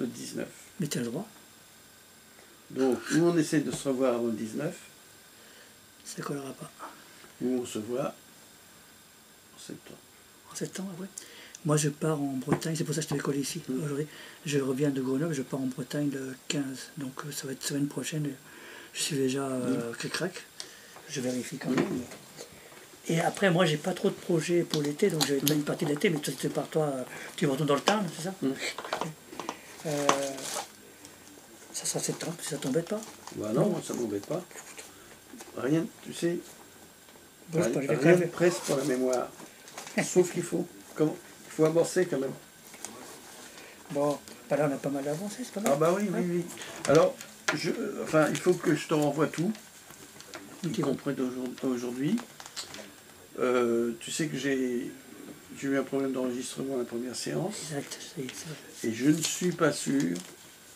le 19. Mais tu as le droit. Donc, ou on essaie de se revoir avant le 19, Ça collera pas. ou on se voit en septembre. En septembre, après. Moi, je pars en Bretagne, c'est pour ça que je t'avais collé ici aujourd'hui. Je reviens de Grenoble, je pars en Bretagne le 15. Donc, ça va être semaine prochaine. Je suis déjà cric-crac. Je vérifie quand même. Et après, moi, j'ai pas trop de projets pour l'été, donc j'avais une partie de l'été, mais tu pars, toi, tu retournes dans le Tarn, c'est ça Ça sera septembre, si ça t'embête pas. Bah non, ça m'embête pas. Rien, tu sais, Bon, je vais rien de presse pour la mémoire. Sauf qu'il faut amorcer quand même. Bon, bah là, on a pas mal avancé, c'est pas mal. Ah bah oui, oui, oui. Alors, il faut que je te renvoie tout, y compris d'aujourd'hui. Tu sais que j'ai eu un problème d'enregistrement à la première séance. Exact, c'est vrai. Et je ne suis pas sûr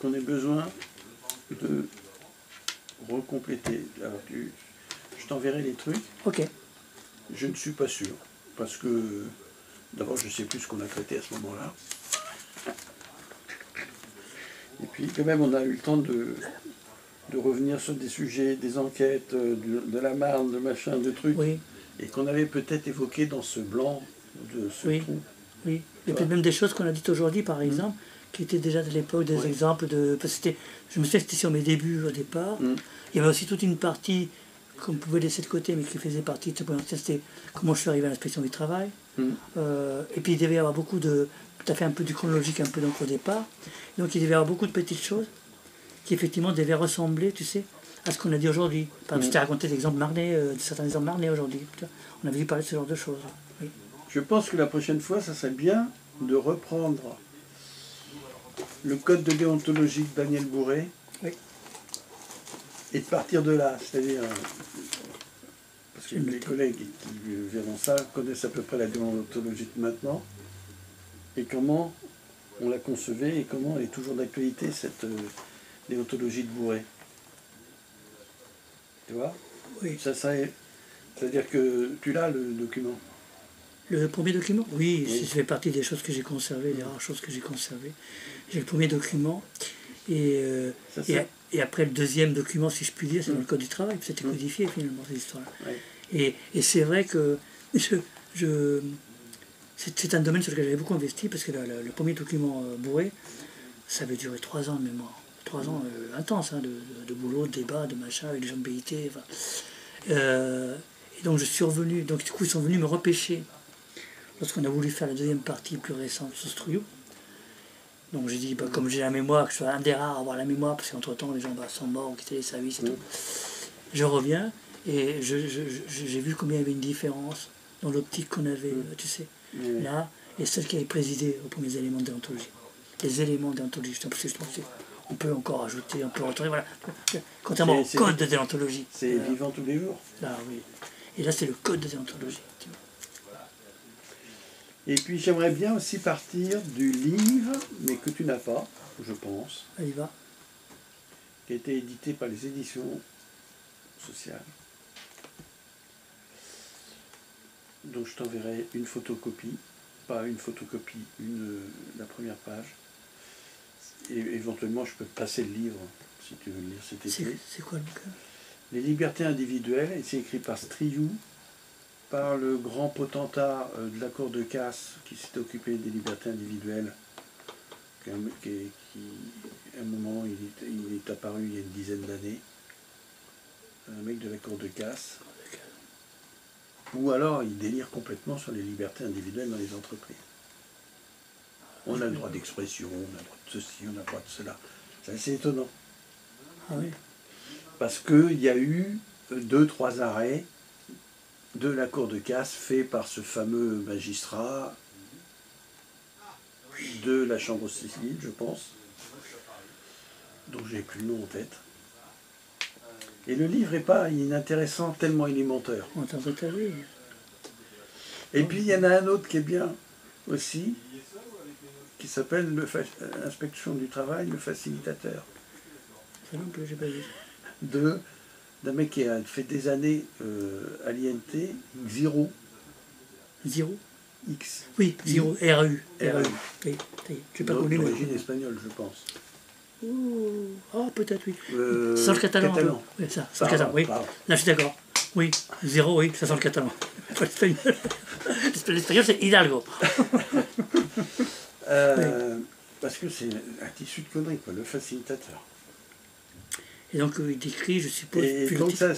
qu'on ait besoin de recompléter. Alors, je t'enverrai les trucs. Ok. Je ne suis pas sûr. Parce que, d'abord, je ne sais plus ce qu'on a traité à ce moment-là. Et puis, quand même, on a eu le temps de revenir sur des sujets, des enquêtes, de la Marne, de machin, de trucs. Oui. Et qu'on avait peut-être évoqué dans ce blanc, de ce trou. Oui. Et puis même des choses qu'on a dites aujourd'hui, par exemple, qui étaient déjà de l'époque des exemples de... Parce que je me souviens que c'était sur mes débuts au départ. Il y avait aussi toute une partie qu'on pouvait laisser de côté, mais qui faisait partie de ce point. C'était comment je suis arrivé à l'inspection du travail. Et puis il devait y avoir beaucoup de... Tu as fait un peu du chronologique un peu donc au départ. Donc il devait y avoir beaucoup de petites choses qui effectivement devaient ressembler, tu sais, à ce qu'on a dit aujourd'hui. Par exemple, je t'ai raconté des exemples marnais, certains exemples marnais aujourd'hui. On avait dû parler de ce genre de choses. Oui. Je pense que la prochaine fois, ça serait bien de reprendre le code de déontologie de Daniel Bourré et de partir de là. C'est-à-dire, parce que les collègues qui verront ça connaissent à peu près la déontologie de maintenant et comment on l'a concevée et comment elle est toujours d'actualité, cette déontologie de Bourré. Tu vois? Oui. C'est-à-dire que tu l'as, le document. Le premier document? Oui, ça fait partie des choses que j'ai conservées, des rares choses que j'ai conservées. J'ai le premier document, et après le deuxième document, si je puis dire, c'est dans le Code du travail, c'était codifié finalement, cette histoire-là. Et c'est vrai que c'est un domaine sur lequel j'avais beaucoup investi, parce que le premier document Bourré, ça avait duré 3 ans de mémoire. 3 ans intenses, hein, de boulot, de débat, de machin, avec les gens de BIT. Enfin. Et donc je suis revenu, donc du coup ils sont venus me repêcher lorsqu'on a voulu faire la deuxième partie plus récente sur Struyo. Donc j'ai dit, comme j'ai la mémoire, que je suis un des rares à avoir la mémoire, parce qu'entre-temps les gens sont morts, ont quitté les services et tout. Je reviens et j'ai vu combien il y avait une différence dans l'optique qu'on avait, tu sais, là, et celle qui avait présidé aux premiers éléments de déontologie. Les éléments de déontologie, parce que je pense qu'on peut encore ajouter, on peut retourner, voilà. Contrairement au code de déontologie. C'est vivant tous les jours. Là, oui. Et là, c'est le code de déontologie. Et puis j'aimerais bien aussi partir du livre, mais que tu n'as pas, je pense. Allez, va. Qui a été édité par les éditions sociales. Donc je t'enverrai une photocopie, pas une photocopie, la première page. Et éventuellement je peux te passer le livre, si tu veux le lire cet été. C'est quoi le bouquin? Les libertés individuelles, et c'est écrit par Striou, par le grand potentat de la cour de casse qui s'est occupé des libertés individuelles, à un moment il est apparu il y a une dizaine d'années, un mec de la cour de casse, ou alors il délire complètement sur les libertés individuelles dans les entreprises. On a le droit d'expression, on a le droit de ceci, on a le droit de cela. C'est assez étonnant. Ah oui. Parce qu'il y a eu 2-3 arrêts de la cour de casse fait par ce fameux magistrat de la chambre civile, je pense, dont j'ai plus le nom en tête. Et le livre n'est pas inintéressant, tellement il est menteur. Et puis il y en a un autre qui est bien aussi, qui s'appelle l'inspection du travail, le facilitateur. Ça non plus, j'ai pas vu. D'un mec qui a fait des années à l'INT, Xiro. Xiro? X. Oui, Zero, RU. RU. Oui, j'ai pas connu. D'origine espagnole, je pense. Oh, peut-être, oui. Ça sent le catalan. Catalan. Oui, ça sent le catalan, oui. Pardon. Là, je suis d'accord. Oui, Zéro, oui, ça sent le catalan. Pas l'espagnol. L'espagnol, c'est Hidalgo. Parce que c'est un tissu de conneries, quoi, le facilitateur. Et donc, il décrit, je suppose... Et donc ça,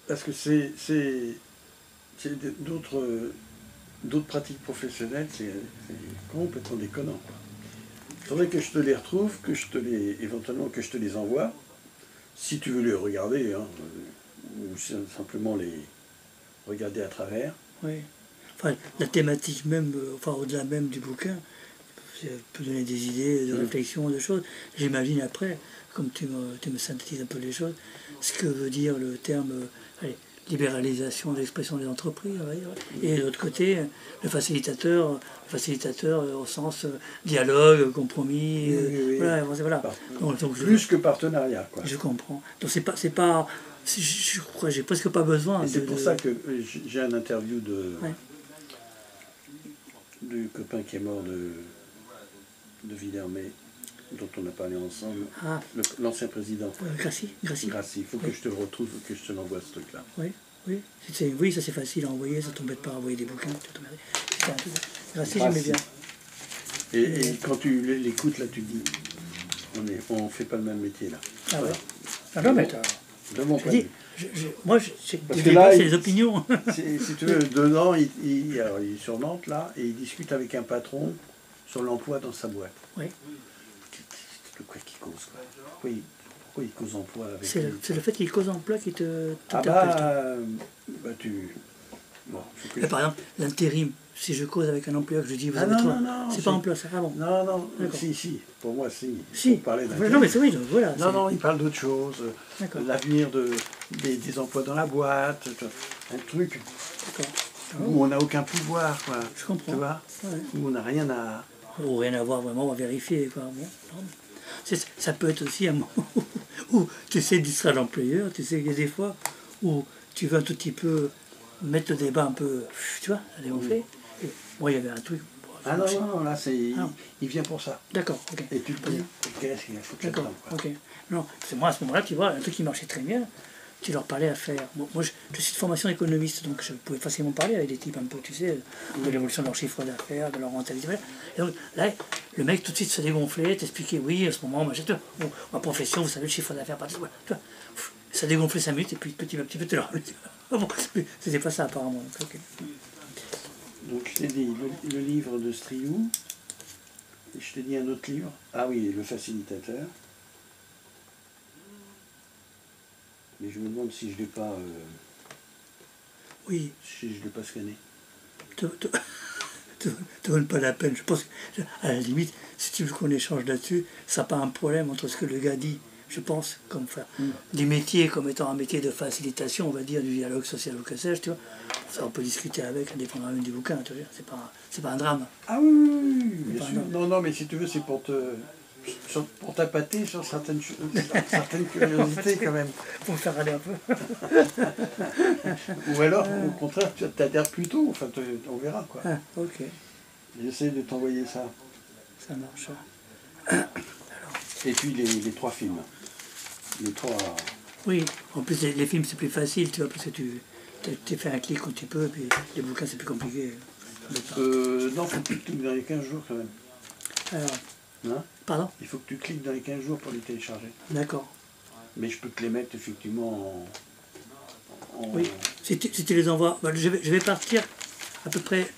parce que c'est d'autres pratiques professionnelles, c'est complètement déconnant, quoi. Il faudrait que je te les retrouve, éventuellement que je te les envoie, si tu veux les regarder, hein, ou simplement les regarder à travers. Oui. Enfin, la thématique même, enfin, au-delà même du bouquin, ça peut donner des idées, de réflexions, de choses. J'imagine après, comme tu me synthétises un peu les choses, ce que veut dire le terme libéralisation de l'expression des entreprises. On va dire. Et de l'autre côté, le facilitateur au sens dialogue, compromis. Oui. Voilà. Donc, plus que partenariat, quoi. Je comprends. Donc c'est pas je crois j'ai presque pas besoin. C'est pour ça que j'ai un interview du copain qui est mort de Villermé, dont on a parlé ensemble, l'ancien président. Grassi. Il faut que je te le retrouve, que je te l'envoie ce truc-là. Oui, ça c'est facile à envoyer, ça t'embête pas à envoyer des bouquins. Grassi, j'aimais bien. Et quand tu l'écoutes, là, tu dis, on fait pas le même métier, là. Ah voilà. ouais. Ah non, mais de mon point de vue. Moi, c'est les opinions. Si tu veux, dedans, il est sur Nantes, là, et il discute avec un patron sur l'emploi dans sa boîte. Oui. De quoi qu'il cause, quoi. Pourquoi il cause emploi avec c'est le fait qu'il cause emploi qui te par exemple, l'intérim, si je cause avec un employeur, que je dis, vous avez trop... C'est pas emploi, ça. Ah bon. Non, si. Pour moi, si. Si. Parler non, mais c'est oui, donc, voilà. Non, il parle d'autre chose. L'avenir des emplois dans la boîte, un truc où on n'a aucun pouvoir, quoi. Je comprends. Tu vois, où on n'a rien à... Ou rien à voir vraiment, à vérifier, quoi. Bon, ça peut être aussi un moment où tu essaies de distraire l'employeur, tu sais qu'il y a des fois où tu veux un tout petit peu mettre le débat un peu, tu vois, aller au fait. Moi, il y avait un truc... non, là, il vient pour ça. D'accord, ok. Et tu te dis, qu'est-ce qu'il a foutu là-dedans, quoi. Ok. Non, c'est moi, à ce moment-là, tu vois, un truc qui marchait très bien, tu leur parlais à faire. Moi, je suis de formation économiste, donc je pouvais facilement parler avec des types un peu, tu sais, de l'évolution de leur chiffre d'affaires, de leur rentabilité. Et donc, là, le mec, tout de suite, se dégonflait, t'expliquait, oui, à ce moment, ma profession, vous savez, le chiffre d'affaires, tu vois, ça dégonflait 5 minutes, et puis petit à petit, tu leur... Bon, c'était pas ça, apparemment. Donc, je t'ai dit, le livre de Striou, et je t'ai dit un autre livre. Ah oui, Le Facilitateur. Mais je me demande si je ne l'ai pas... Oui. Si je ne l'ai pas scanné. Te donne pas la peine. Je pense qu'à la limite, si tu veux qu'on échange là-dessus, ça n'a pas un problème entre ce que le gars dit, je pense, comme faire des métiers comme étant un métier de facilitation, on va dire, du dialogue social ou que sais-je, tu vois. Ça, on peut discuter avec, indépendamment du bouquin, tu vois. C'est pas un drame. Ah oui, bien sûr. Non, mais si tu veux, c'est pour t'appâter sur certaines curiosités, quand même. Pour me faire aller un peu. Ou alors, au contraire, tu t'adhères plutôt, enfin, on verra, quoi. Ah, ok. J'essaie de t'envoyer ça. Ça marche. Et puis les 3 films. Les 3... Oui, en plus les films c'est plus facile, tu vois, parce que tu fais un clic quand tu peux, puis les bouquins c'est plus compliqué. Non, faut que tu cliques dans les 15 jours quand même. Alors, hein? Pardon? Il faut que tu cliques dans les 15 jours pour les télécharger. D'accord. Mais je peux te les mettre effectivement Oui, si tu les envoies, je vais partir à peu près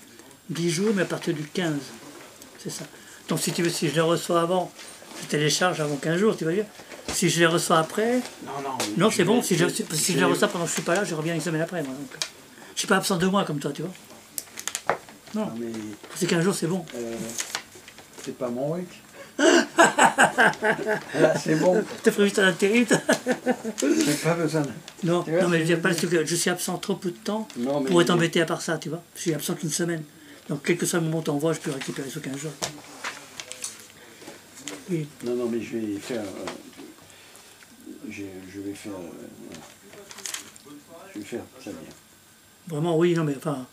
10 jours, mais à partir du 15. C'est ça. Donc si tu veux, si je les reçois avant, je télécharge avant 15 jours, tu vas dire. Si je les reçois après... Non, c'est bon, si je les reçois pendant que je ne suis pas là, je reviens une semaine après. Moi, donc. Je ne suis pas absent 2 mois comme toi, tu vois. Non, mais... c'est 15 jours, c'est bon. C'est pas mon week. Là, c'est bon. T'as prévu ton intérim? J'ai pas besoin. Non, mais je veux dire, parce que je suis absent trop peu de temps pour être embêté à part ça, tu vois. Je suis absent qu'une semaine. Donc, quel que soit le moment où t'envoies, je peux récupérer sur 15 jours. Oui. Non, mais je vais faire... je vais faire ça bien. Vraiment, oui, non, mais enfin...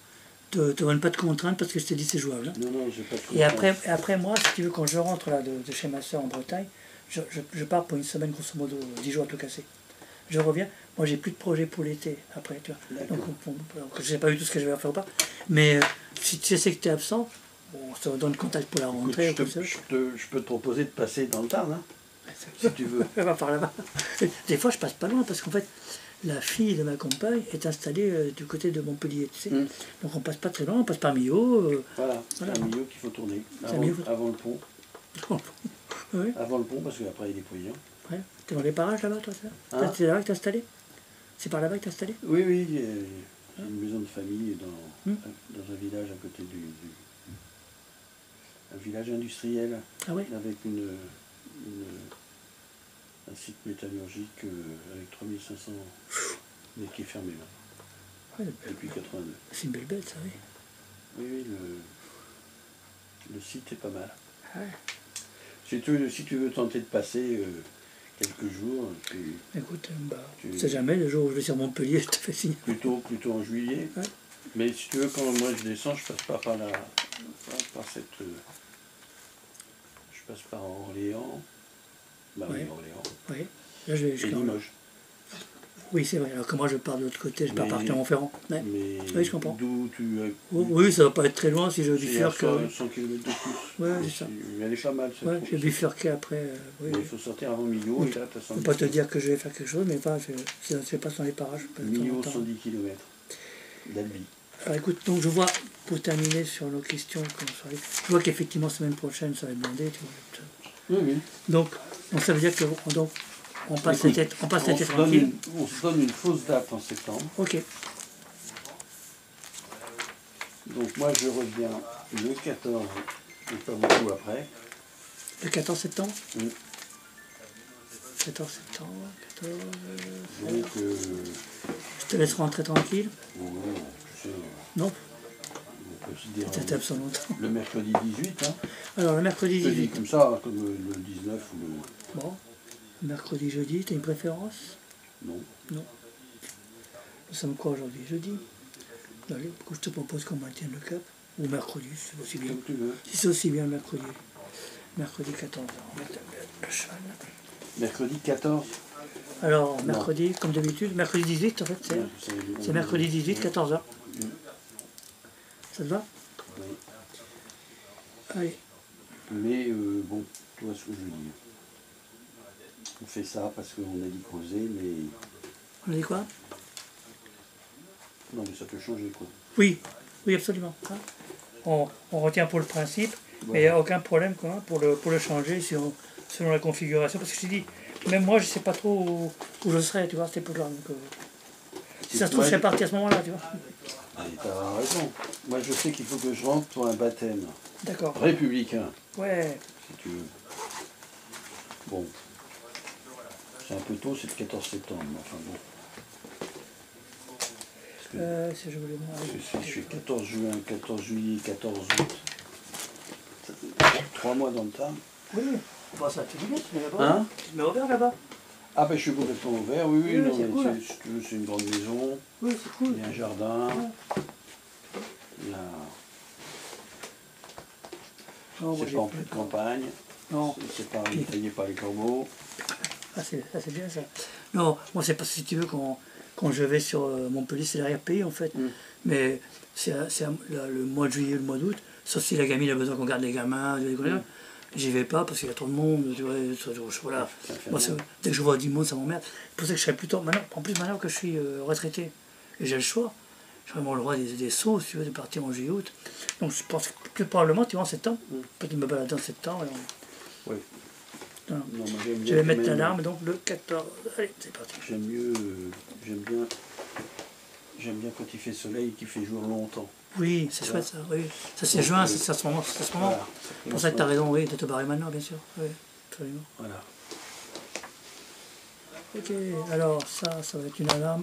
te donne pas de contraintes parce que je t'ai dit c'est jouable. Hein. Non, j'ai pas de Et après, moi, si tu veux, quand je rentre là de chez ma soeur en Bretagne, je pars pour une semaine, grosso modo, 10 jours à tout casser. Je reviens, moi j'ai plus de projet pour l'été après, tu vois. Donc je sais pas du tout ce que je vais faire ou pas. Mais si tu sais que tu es absent, bon, ça te donne contact pour la rentrée. Écoute, je peux te proposer de passer dans le Tarn, hein, si tu veux. On va par là-bas. Des fois je passe pas loin parce qu'en fait, la fille de ma compagne est installée du côté de Montpellier, tu sais. Donc on passe pas très loin, on passe par Millau. Voilà, c'est un Millau qu'il faut tourner, avant le pont. Oui. Avant le pont, parce qu'après il est bruyant. Ouais. T'es dans les parages là-bas, toi, ça Hein? C'est là-bas que t'es installé? C'est par là-bas que t'es installé? Oui, j'ai une maison de famille dans un village à côté un village industriel, Ah oui? avec un site métallurgique avec 3500, mais qui est fermé là, Ouais, depuis 82. c'est une belle bête, ça, oui. Oui, le site est pas mal. Ouais. Si tu veux tenter de passer quelques jours, Écoute, tu sais jamais, le jour où je vais sur Montpellier, je te fais signe. plutôt en juillet. Ouais. Mais si tu veux, quand moi je descends, je passe pas par je passe par Orléans. Bah oui, Ouais. Orléans. Oui. Là, je vais Et jusqu'à Limoges. Oui, c'est vrai. Alors que moi, je pars de l'autre côté, je pars par Clermont-Ferrand. Ouais. Mais Oui, je comprends. d'où tu Oui, ça va pas être très loin si je c'est bifurque. 100 km de plus. Ouais, c'est ça. Elle est pas mal, cette Ouais, route. j'ai bifurqué après. Oui. Mais il faut sortir avant Millau, et là, tu as Je ne peux pas te dire que je vais faire quelque chose, mais pas, je passe dans les parages. Millau, 110 km d'Albi. Alors écoute, donc je vois, pour terminer sur nos questions, je vois qu'effectivement, semaine prochaine, ça va être blindé. Oui, oui. Donc, ça veut dire que on passe Écoute, l'été on se tranquille. on se donne une fausse date en septembre. Ok. Donc moi, je reviens le 14, et pas beaucoup après. Le 14 septembre Mm. 14 septembre, 14... Donc, Je te laisse rentrer tranquille. tu sais, Non, on peut se dire tu étais absent longtemps. le mercredi 18, hein. Alors, le mercredi Je te dis 18. comme ça, comme le 19 ou le... Bon, mercredi, jeudi, tu as une préférence? Non. Non. Nous sommes quoi aujourd'hui? Jeudi? Allez, je te propose qu'on maintienne le cap. Ou mercredi, si c'est aussi bien. Comme tu veux. Si c'est aussi bien le mercredi. Mercredi 14h. On va mettre le cheval. Mercredi 14. Alors, mercredi, comme d'habitude, mercredi 18 en fait, c'est mercredi 18, 14h. Ça te va? Oui. Allez. Mais bon, tu vois ce que je veux dire. On fait ça parce qu'on a dit causer, mais... On a dit quoi? Non, mais ça peut changer, quoi. Oui, oui, absolument. Hein. On retient pour le principe, Voilà. mais il n'y a aucun problème quoi, pour le changer selon la configuration. Parce que je te dis, même moi, je ne sais pas trop où je serai, tu vois, à cette époque-là. Donc, si ça se trouve, je serai parti à ce moment-là, tu vois. Et t'as raison. Moi, je sais qu'il faut que je rentre pour un baptême D'accord. républicain, Ouais. si tu veux. Bon. C'est un peu tôt, c'est le 14 septembre, mais enfin bon. Si je voulais voir. Si je fais 14 juin, 14 juillet, 14 août, ça fait 3 mois dans le temps. Oui, bon, ça fait du bien, tu mets là-bas. Hein? Tu te mets au vert là-bas. Ah ben je suis complètement ouvert, oui, Oui, non, c'est mais cool, hein. si tu veux, c'est une grande maison, Oui, c'est cool. il y a un jardin, il y a... Non, moi, c'est j'ai pas en plus pleine campagne, Non. c'est pas taillé par les corbeaux. Ah, c'est bien ça. Non, moi c'est parce que si tu veux, quand je vais sur Montpellier, c'est l'arrière-pays en fait. Mais c'est le mois de juillet, le mois d'août, sauf si la gamine a besoin qu'on garde les gamins, j'y vais pas parce qu'il y a trop de monde. Tu vois, voilà. Moi, dès que je vois du monde, ça m'emmerde. C'est pour ça que je serais plutôt. Maintenant, en plus, maintenant que je suis retraité et j'ai le choix, j'ai vraiment le droit des sauts, si tu veux, de partir en juillet, août. Donc je pense que probablement, tu vois, en septembre, peut-être me balader en septembre. Oui. Non. Non, moi, j'aime bien Je vais quand mettre même, l'alarme, donc le 14. Allez, c'est parti. j'aime bien quand il fait soleil et qu'il fait jour longtemps. Oui, c'est chouette ça, oui. Ça c'est juin, c'est à ce moment. C'est à ce moment. Voilà. C'est pour ça que tu as raison, oui, de te barrer maintenant, bien sûr. Oui, absolument. Voilà. Ok, alors ça va être une alarme.